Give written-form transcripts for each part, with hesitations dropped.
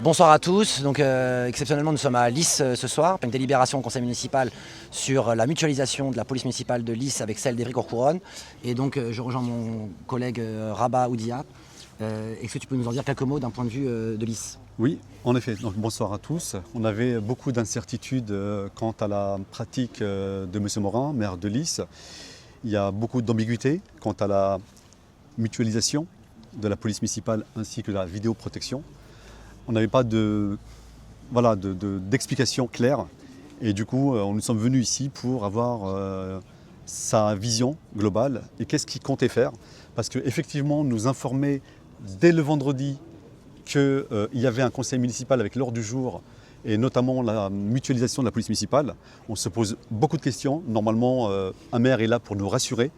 Bonsoir à tous. Donc, exceptionnellement, nous sommes à Lys ce soir, une délibération au conseil municipal sur la mutualisation de la police municipale de Lys avec celle d'Évry-Courcouronnes. Et donc, je rejoins mon collègue Rabat Oudia. Est-ce que tu peux nous en dire quelques mots d'un point de vue de Lys? Oui, en effet. Donc, bonsoir à tous. On avait beaucoup d'incertitudes quant à la pratique de M. Morin, maire de Lys. Il y a beaucoup d'ambiguïté quant à la mutualisation de la police municipale ainsi que de la vidéoprotection. On n'avait pas d'explication claire et du coup nous sommes venus ici pour avoir sa vision globale et qu'est-ce qu'il comptait faire, parce qu'effectivement nous informer dès le vendredi qu'il y avait un conseil municipal avec l'ordre du jour et notamment la mutualisation de la police municipale. On se pose beaucoup de questions. Normalement un maire est là pour nous rassurer,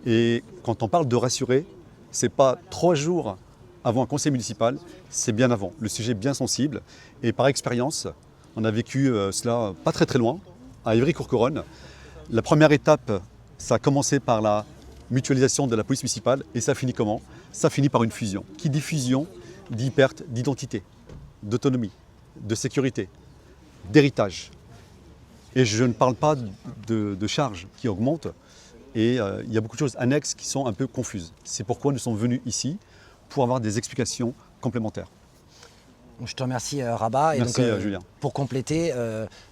et quand on parle de rassurer, ce n'est pas 3 jours avant un conseil municipal, c'est bien avant. Le sujet est bien sensible et par expérience, on a vécu cela pas très loin, à Évry-Courcouronnes. La première étape, ça a commencé par la mutualisation de la police municipale et ça finit comment? Ça finit par une fusion. Qui dit fusion dit perte d'identité, d'autonomie, de sécurité, d'héritage. Et je ne parle pas de charges qui augmentent et il y a beaucoup de choses annexes qui sont un peu confuses. C'est pourquoi nous sommes venus ici, pour avoir des explications complémentaires. Je te remercie Rabat. Merci Julien. Pour compléter,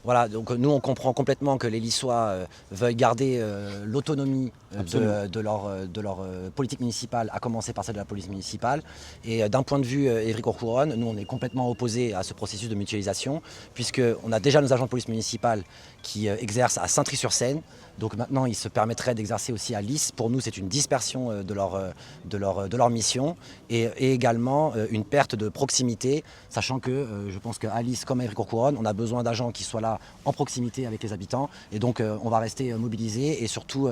voilà, donc nous on comprend complètement que les Lyssois veuillent garder l'autonomie de leur politique municipale, à commencer par celle de la police municipale. Et d'un point de vue Évry-Courcouronnes, nous on est complètement opposés à ce processus de mutualisation, puisqu'on a déjà nos agents de police municipale qui exercent à Saintry-sur-Seine. Donc maintenant, ils se permettraient d'exercer aussi à Lys. Pour nous, c'est une dispersion de leur mission et également une perte de proximité, sachant que je pense qu'à Lys, comme à Évry-Courcouronnes, on a besoin d'agents qui soient là en proximité avec les habitants. Et donc, on va rester mobilisés et surtout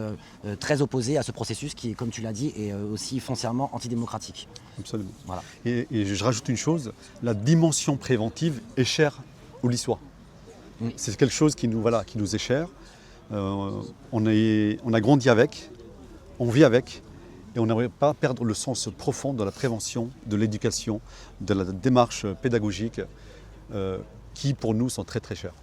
très opposés à ce processus qui, comme tu l'as dit, est aussi foncièrement antidémocratique. Absolument. Voilà. Et je rajoute une chose, la dimension préventive est chère aux Lyssois. Oui. C'est quelque chose qui nous est cher. On a grandi avec, on vit avec, et on n'aimerait pas perdre le sens profond de la prévention, de l'éducation, de la démarche pédagogique qui pour nous sont très chères.